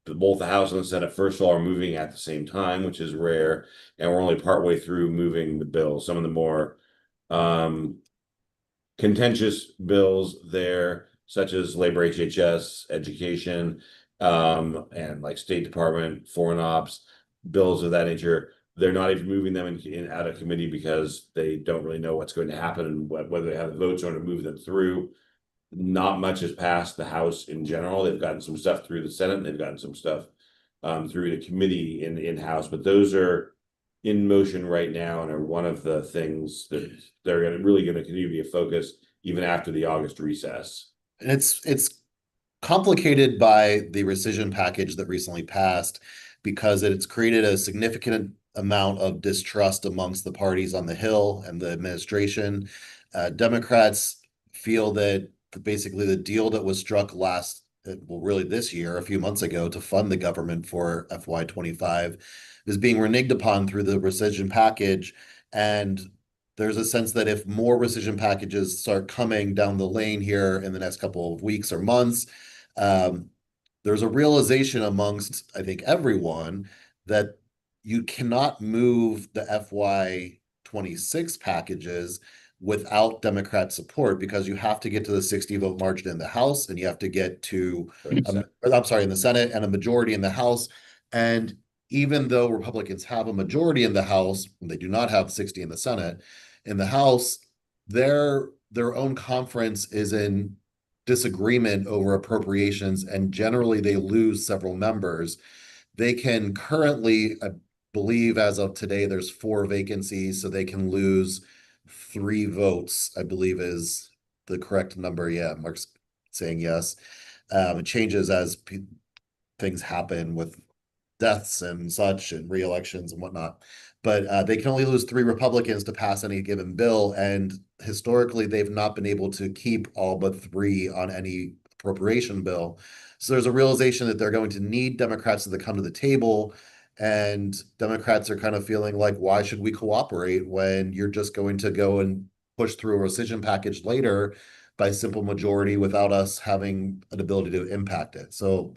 Both the House and the Senate, first of all, are moving at the same time, which is rare, and we're only partway through moving the bills. Some of the more contentious bills there, such as labor, HHS, education, and like State Department, foreign ops, bills of that nature. They're not even moving them in out of committee because they don't really know what's going to happen and whether they have the votes on to move them through. Not much has passed the House in general. They've gotten some stuff through the Senate, and they've gotten some stuff through the committee in House, but those are in motion right now and are one of the things that they're really going to continue to be a focus even after the August recess. And it's complicated by the rescission package that recently passed because it's created a significant amount of distrust amongst the parties on the Hill and the administration. Democrats feel that basically the deal that was struck really this year, a few months ago, to fund the government for FY 25 is being reneged upon through the rescission package. And there's a sense that if more rescission packages start coming down the lane here in the next couple of weeks or months, there's a realization amongst, I think, everyone that you cannot move the FY 26 packages without Democrat support, because you have to get to the 60 vote margin in the House and you have to get to, in the Senate, and a majority in the House. And even though Republicans have a majority in the House, they do not have 60 in the Senate. In the House, their own conference is in disagreement over appropriations, and generally they lose several members. They can currently, I believe as of today, there's 4 vacancies, so they can lose 3 votes, I believe is the correct number. Yeah, Mark's saying yes. It changes as things happen with deaths and such and re-elections and whatnot. But they can only lose 3 Republicans to pass any given bill. And historically, they've not been able to keep all but 3 on any appropriation bill. So there's a realization that they're going to need Democrats to come to the table. And Democrats are kind of feeling like, why should we cooperate when you're just going to go and push through a rescission package later by simple majority without us having an ability to impact it? So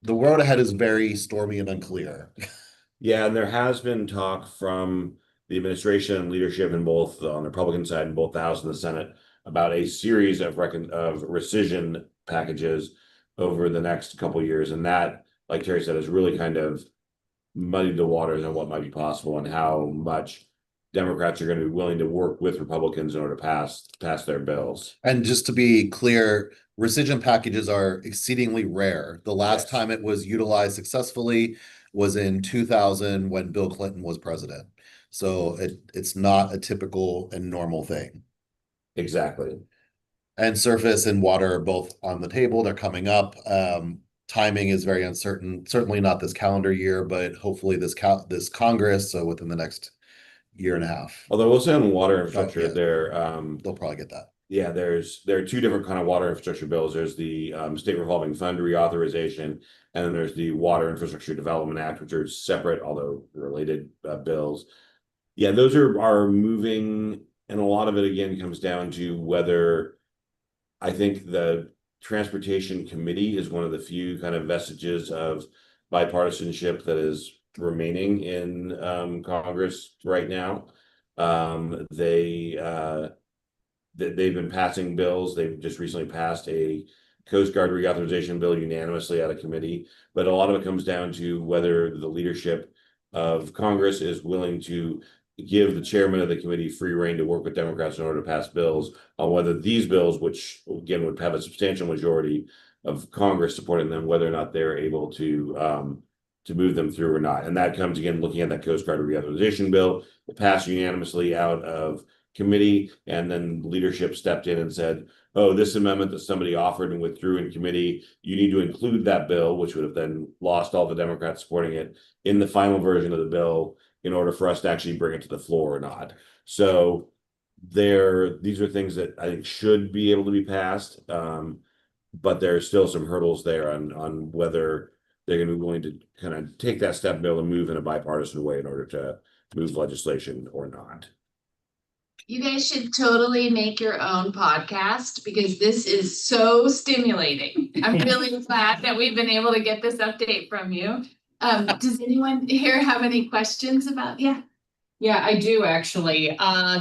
the road ahead is very stormy and unclear. Yeah, and there has been talk from the administration and leadership in both on the Republican side in both the House and the Senate about a series of rescission packages over the next couple of years, and that, like Terry said, has really kind of muddied the waters on what might be possible and how much Democrats are going to be willing to work with Republicans in order to pass their bills. And just to be clear, rescission packages are exceedingly rare. The last time it was utilized successfully was in 2000 when Bill Clinton was president. So it's not a typical and normal thing. Exactly. And surface and water are both on the table. They're coming up. Timing is very uncertain. Certainly not this calendar year, but hopefully this Congress. So within the next year and a half. Although we'll say on water infrastructure, they'll probably get that. Yeah, there are 2 different kind of water infrastructure bills. There's the state revolving fund reauthorization, and then there's the Water Infrastructure Development Act, which are separate although related bills. Yeah, those are moving, and a lot of it again comes down to whether I think the Transportation Committee is one of the few kind of vestiges of bipartisanship that is remaining in Congress right now. They've been passing bills. They've just recently passed a Coast Guard reauthorization bill unanimously out of committee, but a lot of it comes down to whether the leadership of Congress is willing to give the chairman of the committee free rein to work with Democrats in order to pass bills on whether these bills, which again would have a substantial majority of Congress supporting them, whether or not they're able to move them through or not. And that comes again, looking at that Coast Guard reauthorization bill, it passed unanimously out of committee, and then leadership stepped in and said, oh, this amendment that somebody offered and withdrew in committee, you need to include that bill, which would have then lost all the Democrats supporting it, in the final version of the bill in order for us to actually bring it to the floor or not. So these are things that I think should be able to be passed. But there are still some hurdles there on whether they're going to be willing to kind of take that step bill and move in a bipartisan way in order to move legislation or not. You guys should totally make your own podcast because this is so stimulating. I'm really glad that we've been able to get this update from you. Does anyone here have any questions about, yeah? Yeah, I do actually.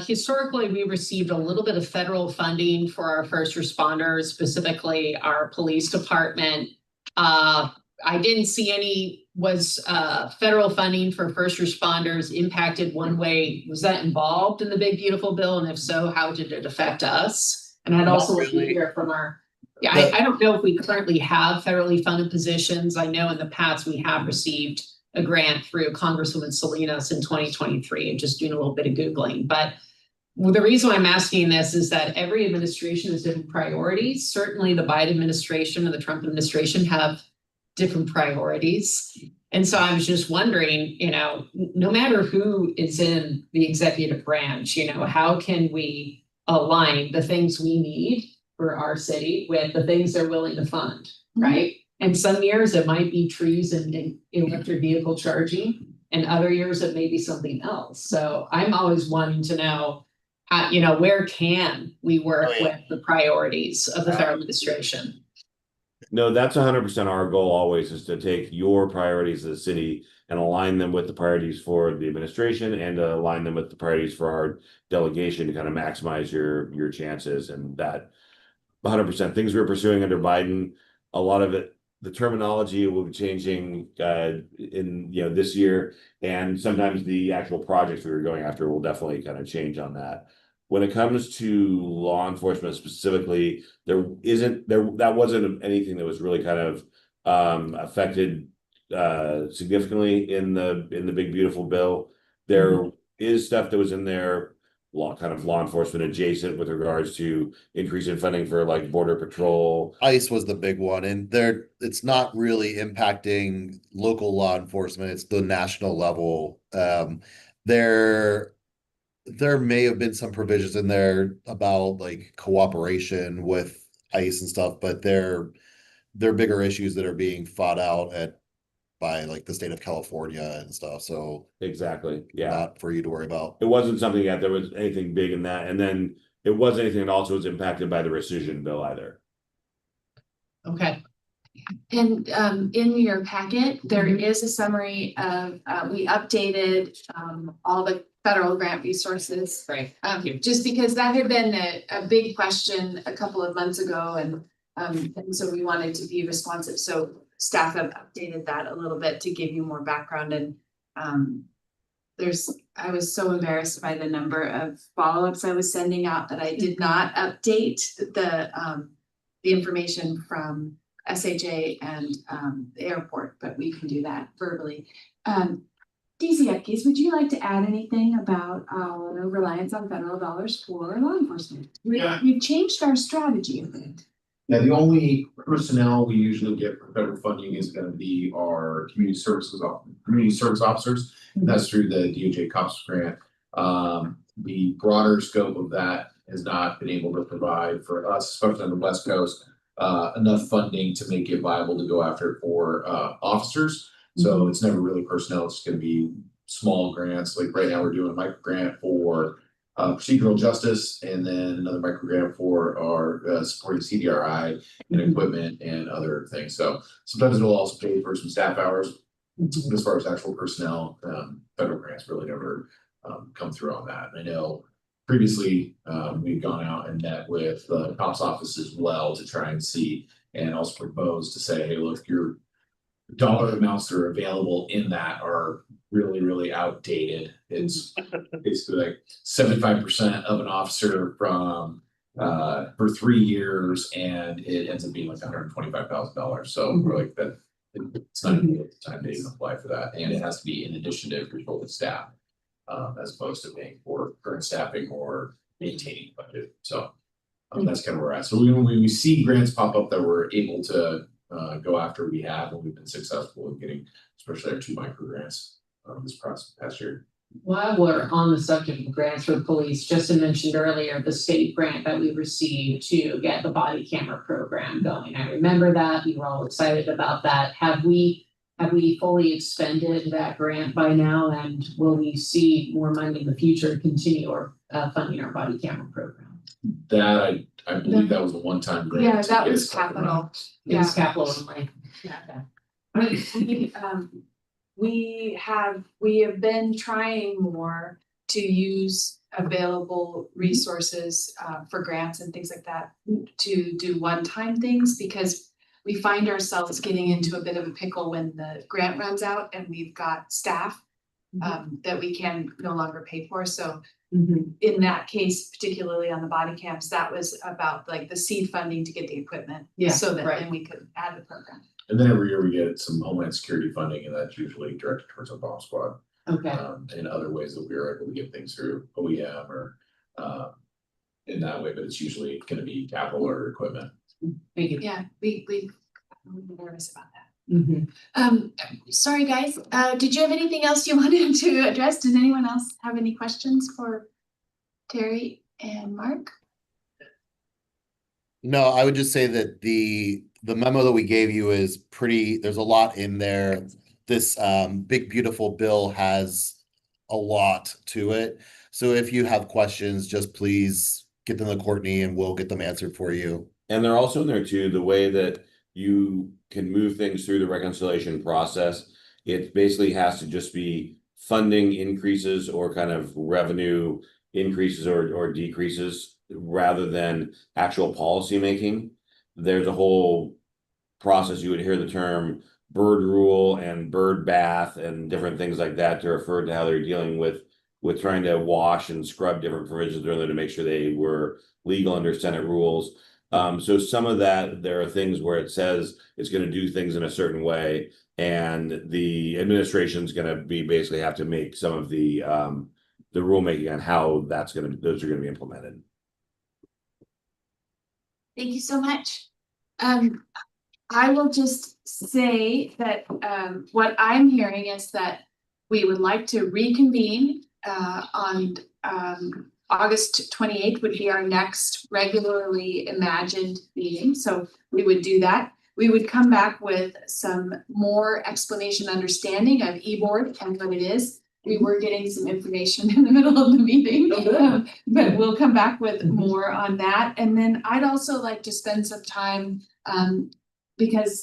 Historically, we received a little bit of federal funding for our first responders, specifically our police department. I didn't see any, was federal funding for first responders impacted one way? Was that involved in the big beautiful bill? And if so, how did it affect us? And I'd also like to hear from our, I don't know if we currently have federally funded positions. I know in the past we have received a grant through Congresswoman Salinas in 2023 and just doing a little bit of Googling. But the reason why I'm asking this is that every administration has different priorities. Certainly the Biden administration and the Trump administration have different priorities. And so I was just wondering, no matter who is in the executive branch, how can we align the things we need for our city with the things they're willing to fund, right? And some years it might be trees and electric vehicle charging, and other years it may be something else. So I'm always wanting to know, where can we work with the priorities of the federal administration? No, that's 100% our goal always, is to take your priorities as a city and align them with the priorities for the administration and align them with the priorities for our delegation to kind of maximize your chances. And that 100% things we're pursuing under Biden, a lot of it, the terminology will be changing in this year, and sometimes the actual projects we were going after will definitely kind of change on that. When it comes to law enforcement specifically, that wasn't anything that was really kind of affected significantly in the big beautiful bill. There is stuff that was in there, kind of law enforcement adjacent, with regards to increase in funding for like border patrol. ICE was the big one, and it's not really impacting local law enforcement, it's the national level. There may have been some provisions in there about like cooperation with ICE and stuff, but they're bigger issues that are being fought out by like the state of California and stuff. So exactly, yeah, not for you to worry about. It wasn't something that there was anything big in that, and then it wasn't anything that also was impacted by the rescission bill either. Okay. And in your packet, there is a summary of, we updated all the federal grant resources. Right. Just because that had been a big question a couple of months ago, and so we wanted to be responsive. So staff have updated that a little bit to give you more background. And I was so embarrassed by the number of follow-ups I was sending out that I did not update the information from SHA and the airport, but we can do that verbally. DC Epkes, would you like to add anything about our reliance on federal dollars for law enforcement? We've changed our strategy a bit. Yeah, the only personnel we usually get for federal funding is going to be our community service officers. That's through the DOJ COPS grant. The broader scope of that has not been able to provide for us, especially on the West Coast, enough funding to make it viable to go after it for officers. So it's never really personnel. It's going to be small grants. Like right now, we're doing a micro grant for procedural justice, and then another micro grant for our supporting CDRI and equipment and other things. So sometimes it'll also pay for some staff hours. But as far as actual personnel, federal grants really never come through on that. And I know previously we've gone out and met with the COPS office as well to try and see, and also propose to say, hey, look, dollar amounts that are available in that are really, really outdated. It's basically like 75% of an officer from for 3 years, and it ends up being like $125,000. So we're like that. It's not even worth the time to even apply for that, and it has to be in addition to control the staff, as opposed to paying for current staffing or maintaining budget. So that's kind of where we're at. So when we see grants pop up that we're able to go after, we have, and we've been successful in getting, especially our 2 micro grants this past year. While we're on the subject of grants for police, Justin mentioned earlier the state grant that we received to get the body camera program going. I remember that, we were all excited about that. Have we fully expended that grant by now, and will we see more money in the future to continue our funding our body camera program? That I believe that was a one-time grant. Yeah, to that get was us up and running. capital. It was capital only. We have been trying more to use available resources for grants and things like that to do one-time things, because we find ourselves getting into a bit of a pickle when the grant runs out and we've got staff that we can no longer pay for. So in that case, particularly on the body cams, that was about like the seed funding to get the equipment. Yeah, So that right. then we could add the program. And then every year we get some Homeland Security funding, and that's usually directed towards our bomb squad. Okay. And other ways that we are able to get things through OEM or in that way, but it's usually gonna be capital or equipment. Thank you. Yeah, I'm nervous about that. Sorry, guys, did you have anything else you wanted to address? Does anyone else have any questions for Terry and Mark? No, I would just say that the memo that we gave you is pretty, there's a lot in there. This big beautiful bill has a lot to it. So if you have questions, just please get them to Courtney and we'll get them answered for you. And they're also in there too, the way that you can move things through the reconciliation process. It basically has to just be funding increases or kind of revenue increases or decreases rather than actual policy making. There's a whole process. You would hear the term bird rule and bird bath and different things like that to refer to how they're dealing with trying to wash and scrub different provisions in there to make sure they were legal under Senate rules. So some of that, there are things where it says it's going to do things in a certain way, and the administration's going to be basically have to make some of the rulemaking on how those are going to be implemented. Thank you so much. I will just say that what I'm hearing is that we would like to reconvene on August 28th would be our next regularly imagined meeting. So we would do that. We would come back with some more explanation, understanding of eBoard and what it is. We were getting some information in the middle of the meeting, but we'll come back with more on that. And then I'd also like to spend some time because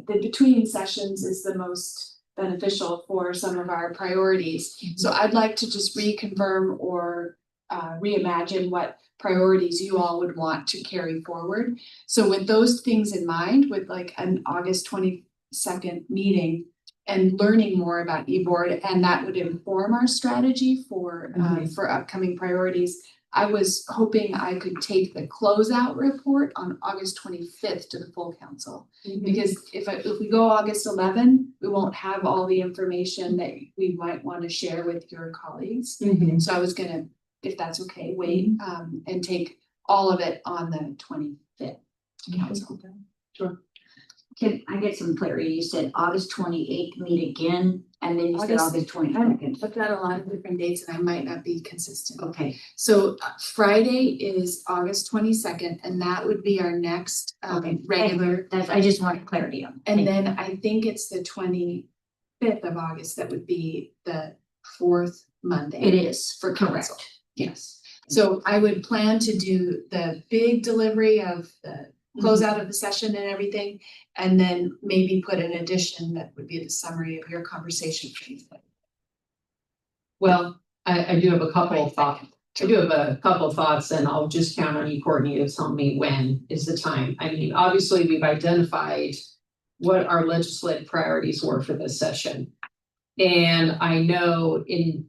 the between sessions is the most beneficial for some of our priorities. So I'd like to just reconfirm or reimagine what priorities you all would want to carry forward. So with those things in mind, with like an August 22nd meeting and learning more about eBoard, and that would inform our strategy for upcoming priorities. I was hoping I could take the closeout report on August 25th to the full council. Because if we go August 11, we won't have all the information that we might want to share with your colleagues. So I was gonna, if that's okay, wait and take all of it on the 25th council. Sure. Can I get some clarity? You said August 28th, meet again, and then you said August I've 22nd. looked at a lot of different dates and I might not be consistent. Okay, So Friday is August 22nd, and that would be our next Okay. regular. I just wanted clarity on. And then I think it's the 25th of August, that would be the fourth Monday. It is For correct. council. Yes. So I would plan to do the big delivery of the closeout of the session and everything, and then maybe put an addition that would be the summary of your conversation. Well, I do have a couple of thoughts. I do have a couple of thoughts, and I'll just count on you, Courtney, to tell me when is the time. I mean, obviously, we've identified what our legislative priorities were for this session. And I know in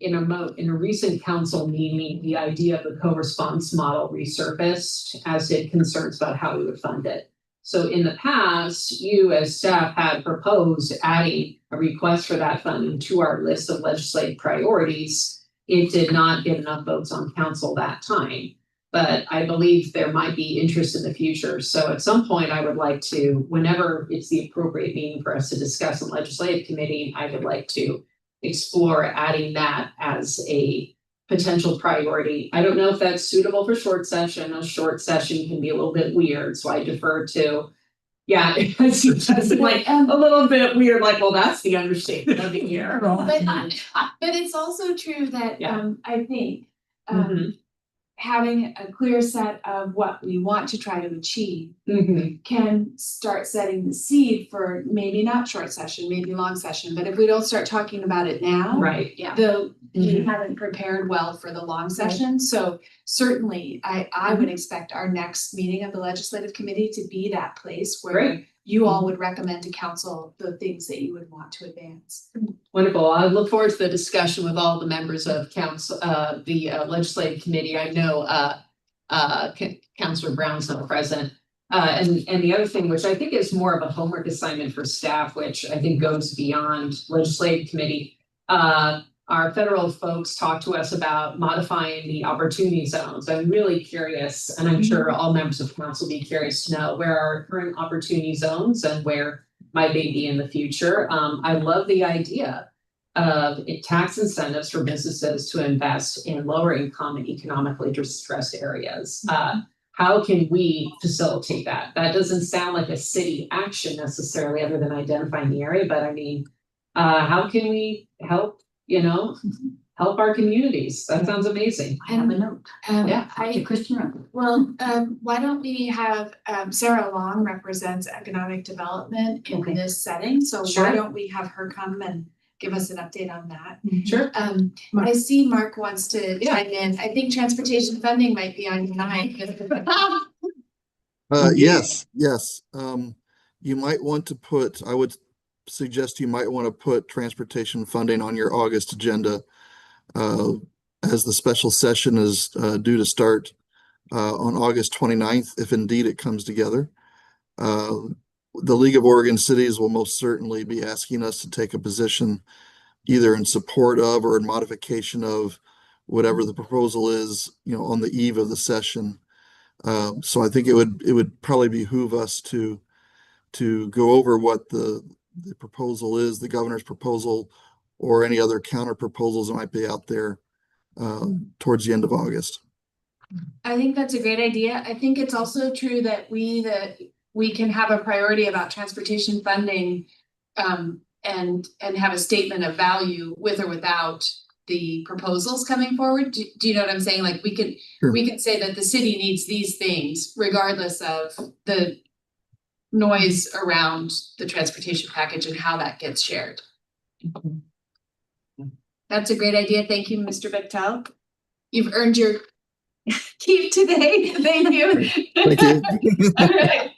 a recent council meeting, the idea of the co-response model resurfaced as it concerns about how we would fund it. So in the past, you as staff had proposed adding a request for that funding to our list of legislative priorities. It did not get enough votes on council that time, but I believe there might be interest in the future. So at some point, I would like to, whenever it's the appropriate meeting for us to discuss in legislative committee, I would like to explore adding that as a potential priority. I don't know if that's suitable for short session. A short session can be a little bit weird, so I defer to, yeah, it's just like a little bit weird, like, well, that's the understatement of the year. But it's also true that, Yeah. I think, Mhm. having a clear set of what we want to try to achieve can start setting the seed for maybe not short session, maybe long session, but if we don't start talking about it now. Right, yeah. We haven't prepared well for the long session, so certainly I would expect our next meeting of the legislative committee to be that place where Great. you all would recommend to council the things that you would want to advance. Wonderful. I look forward to the discussion with all the members of council, the legislative committee. I know Councilor Brown's not present. And the other thing, which I think is more of a homework assignment for staff, which I think goes beyond legislative committee. Our federal folks talk to us about modifying the opportunity zones. I'm really curious, and I'm sure all members of council will be curious to know where our current opportunity zones and where might they be in the future. I love the idea of tax incentives for businesses to invest in lower income and economically distressed areas. How can we facilitate that? That doesn't sound like a city action necessarily, other than identifying the area, but I mean, how can we help, help our communities? That sounds amazing. I have a note. Yeah. To Kristen Rowe. Well, why don't we have, Sarah Long represents economic development in Okay. this setting, so Sure. why don't we have her come and give us an update on that? Sure. I see Mark wants to Yeah. chime in. I think transportation funding might be on your mind. Yes. You might want to put, I would suggest you might want to put transportation funding on your August agenda. As the special session is due to start on August 29th, if indeed it comes together. The League of Oregon Cities will most certainly be asking us to take a position either in support of or in modification of whatever the proposal is, on the eve of the session. So I think it would probably behoove us to go over what the proposal is, the governor's proposal, or any other counter proposals that might be out there towards the end of August. I think that's a great idea. I think it's also true that we can have a priority about transportation funding and have a statement of value with or without the proposals coming forward. Do you know what I'm saying? Like we can say that the city needs these things regardless of the noise around the transportation package and how that gets shared. That's a great idea. Thank you, Mr. Bechtel. You've earned your keep today. Thank you. Thank you. All right.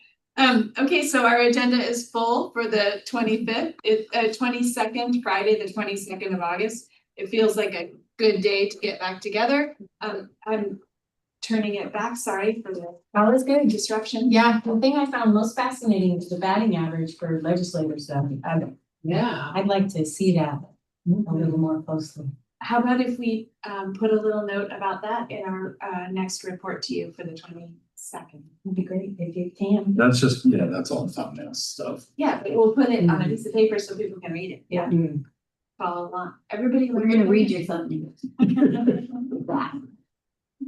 Okay, so our agenda is full for the 25th, 22nd, Friday, the 22nd of August. It feels like a good day to get back together. I'm turning it back, sorry for the All is good. disruption. Yeah, the thing I found most fascinating is the batting average for legislators. Yeah. I'd like to see that a little more closely. How about if we put a little note about that in our next report to you for the 22nd? It'd be great if you can. That's just, that's all thumbnail stuff. Yeah, but we'll put it on a piece of paper so people can read it. Yeah. Follow along. Everybody. We're gonna read you something.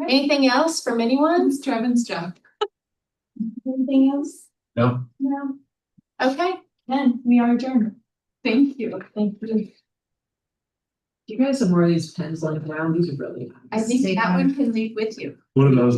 Anything else from anyone? It's Trevin's job. Anything else? No. No. Okay, Then we are adjourned. thank you. Thank you. You guys have more of these pens lying around. These are really nice. I think that one can leave with you. What are those?